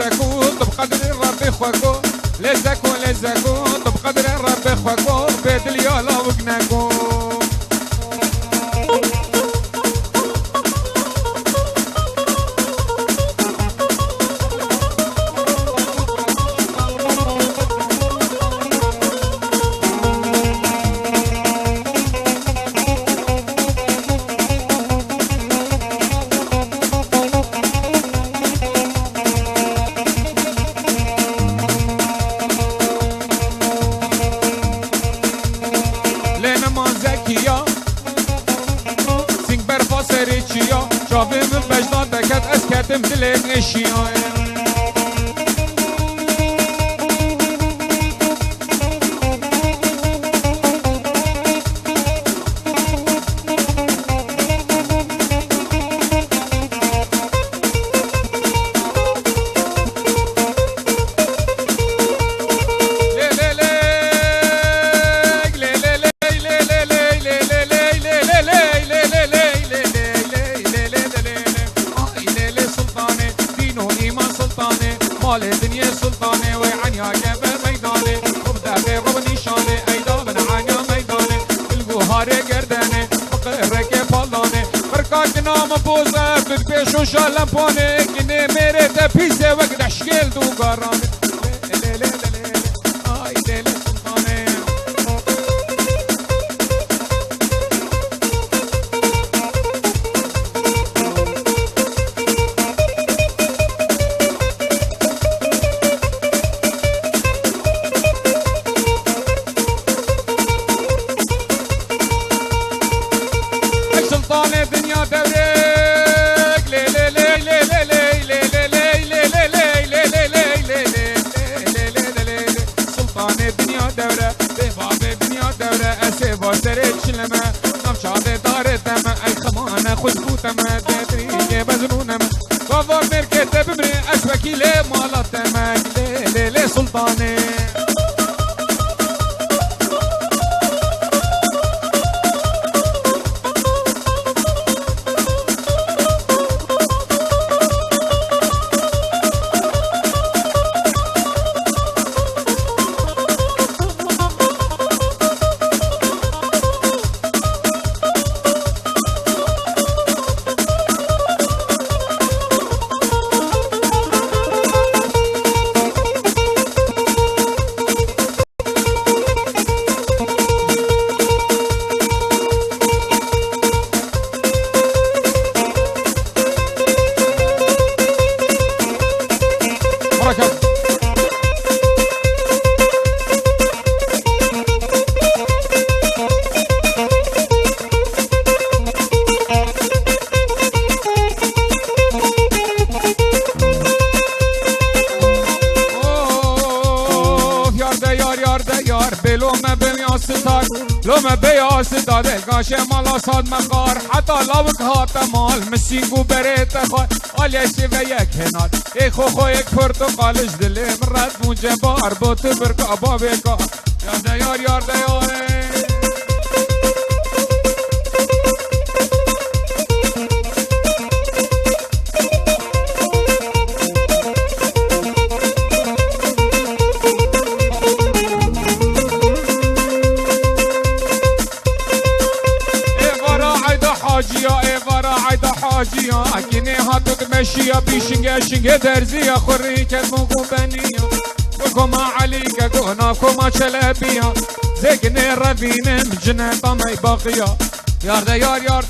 لزكو بقدر ربي خواكو لزكو بقدر ربي خواكو بدل يالا وقناكو اسكتم دلك اشياء مال الدنيا سلطاني وعنيا جبل ميداني وبداخل رب نشاني ايضا من عنيا ميداني البهاري قرداني فقرك بالاني بركات نام بوزه بالبيش وشالم بوني كني ميري تبيزه وقت اشكال دو قراني خذبوتما تدري بزنونما وفور مركته بمري اشوكي لي مالتما لي سلطاني لومه بياس داد القاش مالا صاد مقار حتى لوك هات مال مسينگو بريت خا علي شويك هنات اي خو خويك برتقالش دلي مرات مجبار بوت بركا بابيكا يا ديار حاجيا اكيني هاتوك مشيا بيشنجا درزيا خريك المغوبانيا وكما عليك قونا كما شلابيا زيقني ربينا من جنة ما باقيا يار ديار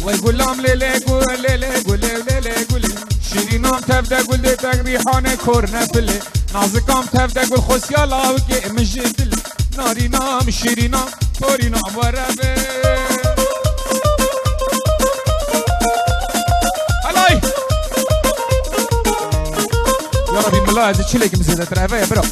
ويقولام ليلي قول ليلي قول ليلي قول شيرينام تبدا قول لي تقريحان كورنا فلي نازكام تبدا قول خوش يلا وكي مجدل ناري نام شيرينام توري نام وربي هلاي يا ربي ملا هذا تشيلك مزيدة ترافيا برو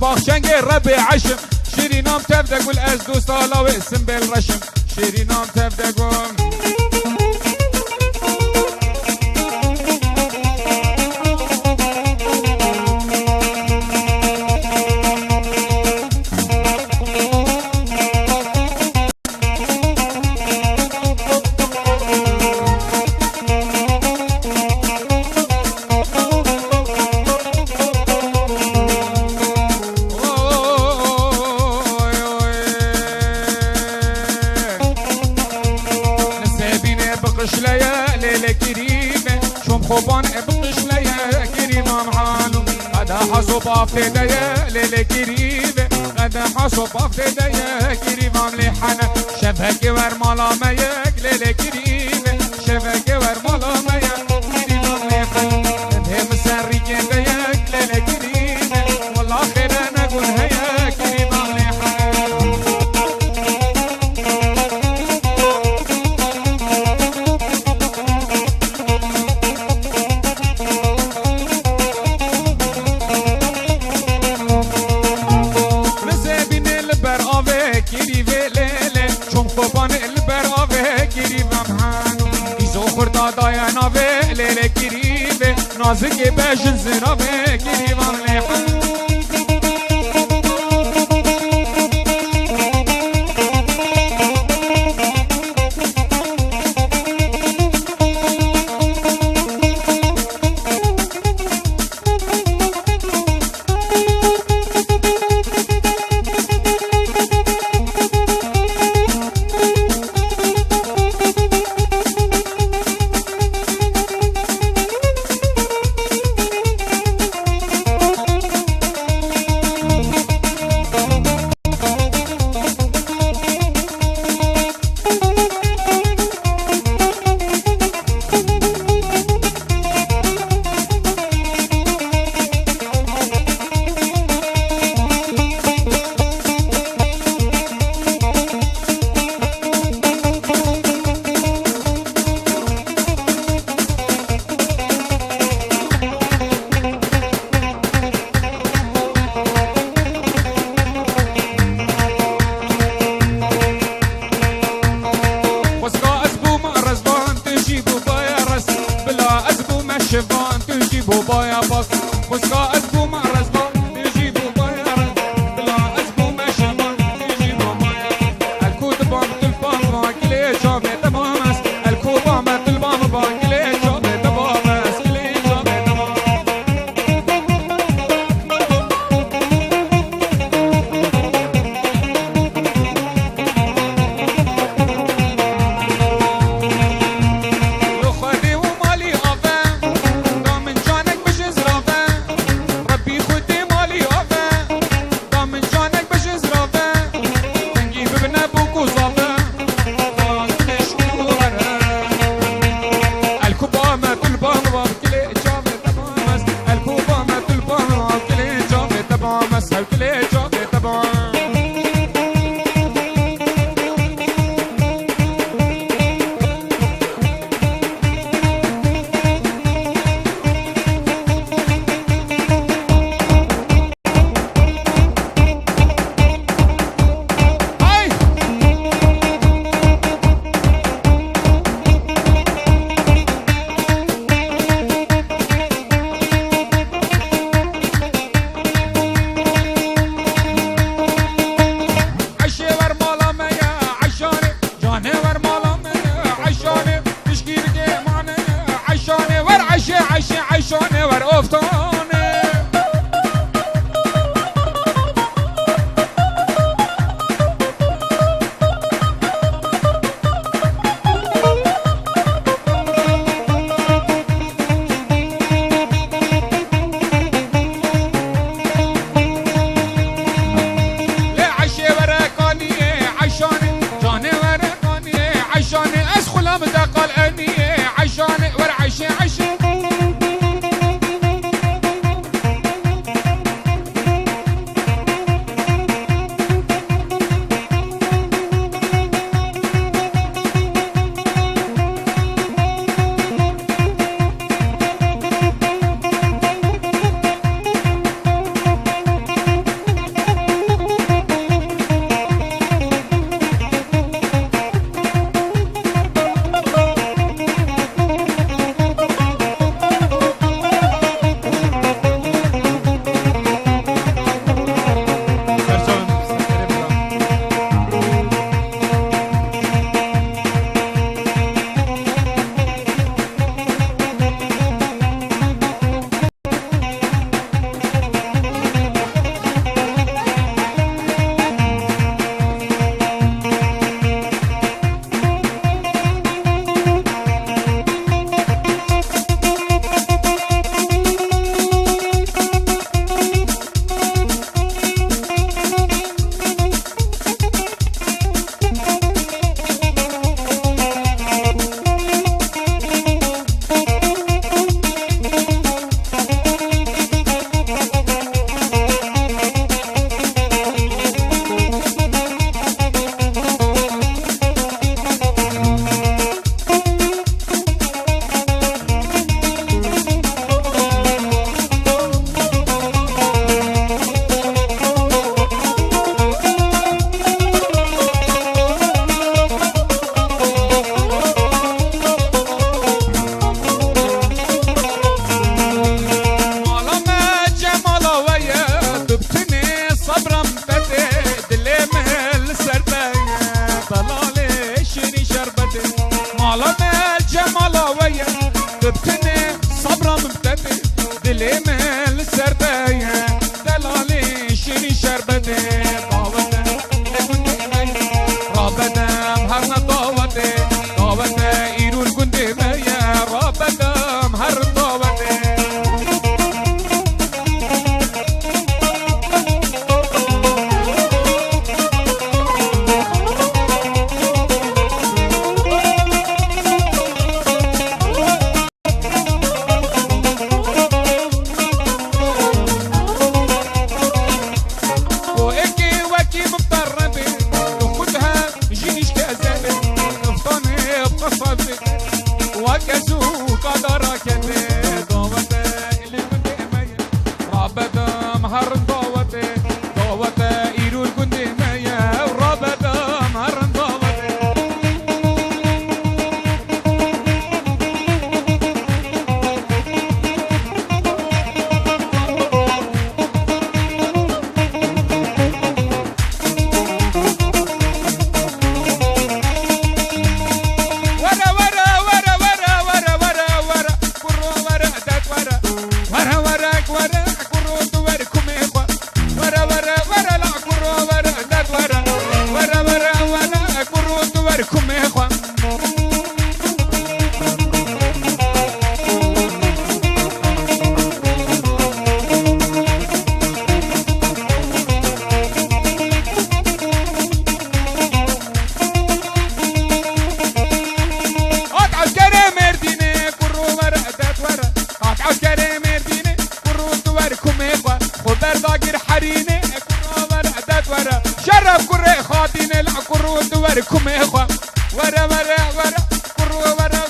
باخشنگی ربی عشم شیرینام تفده گل از دو سالا و اسم بالرشم شیرینام تفده گل خوبان ابقش ليا كريمان حالو قد حصب افتدايا ليلة كريمة قد حصب افتدايا كريمان لحنا شبهك ورمالا ميك ليلة كريمة شبهك ورمالا ميك كريمان لحنا نبهم سري جنديك ليلة كريمة والله خير انا اقول هيا كريمان لحنا خوبان البر آوه گریبم هنو ایزو خورتا دایا ناوه لیله گریبه نازگی بجن زناوه گریبم لیحن شفان تجيبوا بايا باص مسكا أسبو مع رزبان تجيبوا بايا رز بلا أسبو ما شفان تجيبوا بايا الكود بام تلبام باكلي جابي تمامس الكود بام تلبام باكلي جابي تمامس كلي جابي تمام باركم يا اخوة ورا ورا ورا ورا ورا ورا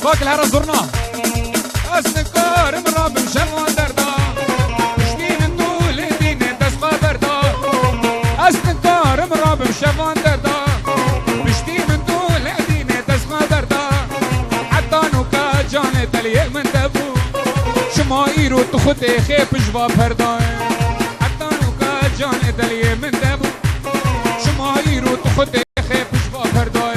باك الهرة زرنا أسنكار مراب مشمون دردا مشتين نقول دين تسقى بردا أسنكار مراب مشمون دردا مشتين نقول دين تسقى بردا حتى نوكا جان تليه من دبو شمايرو تخطي خيب جوا بردا حتى نوكا جان تليه من دبو شمايرو تخطي خيب جوا بردا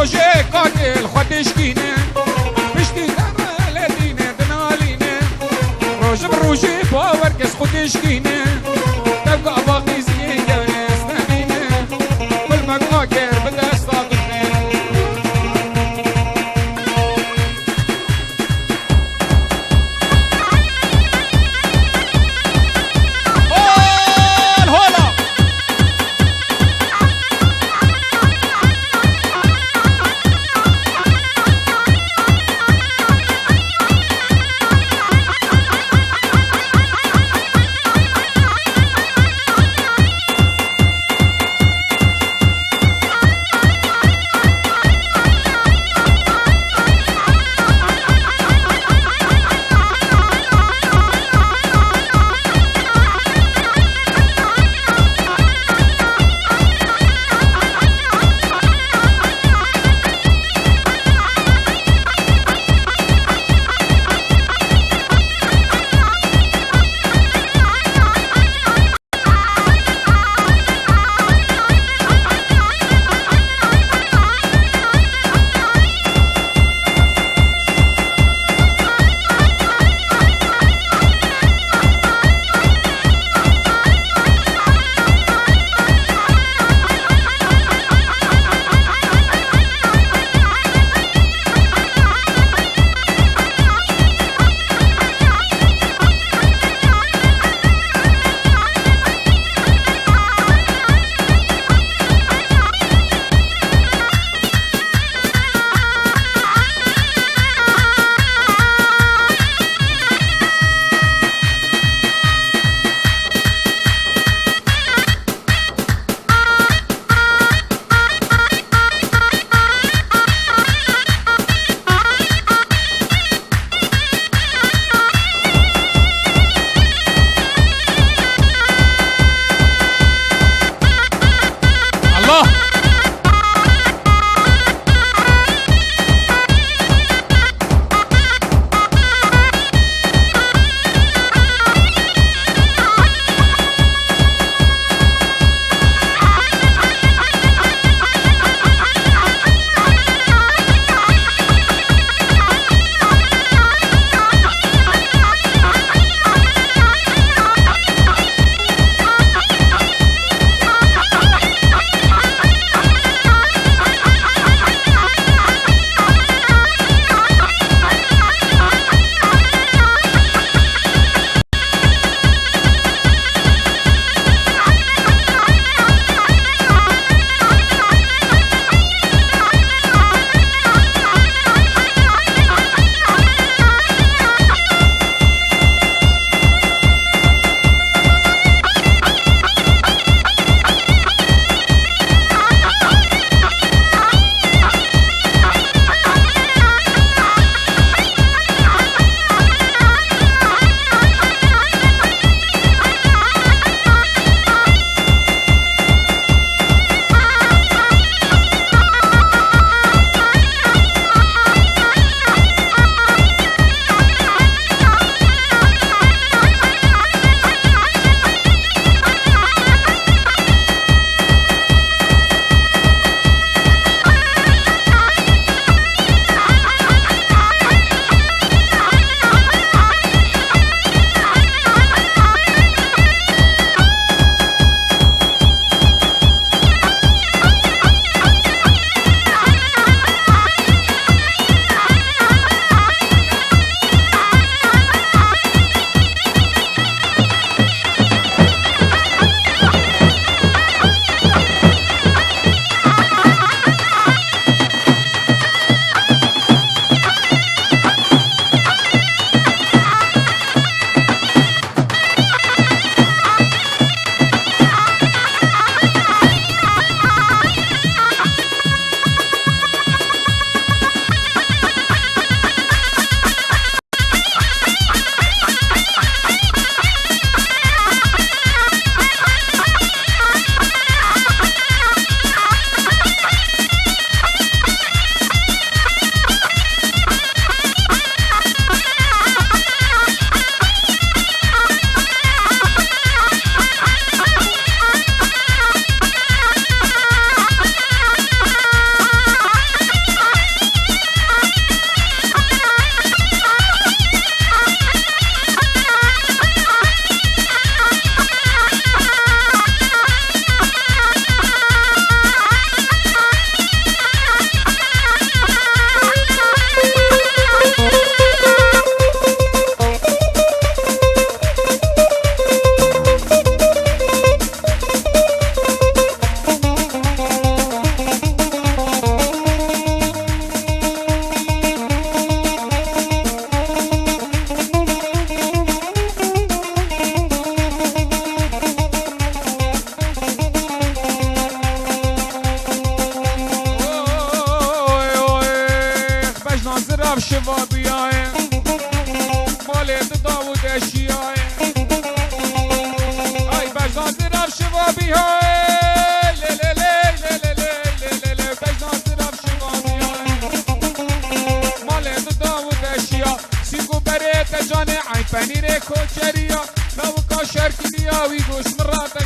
بروجي قاتل خدشكينه بشتي دمه لدينه دنالينه بروجي باور كس خدشكينه تبقى باقي زينه ونستنينه كل ما قاكر بدأ شبابیای مالت داود اشیای ای بجناز رف شبابیای لی لی لی لی لی لی لی لی بجناز رف شبابیای مالت داود اشیا سیگو بريت جاني عين پنیر کوچریا نو کا شرکیا وی گوش مرات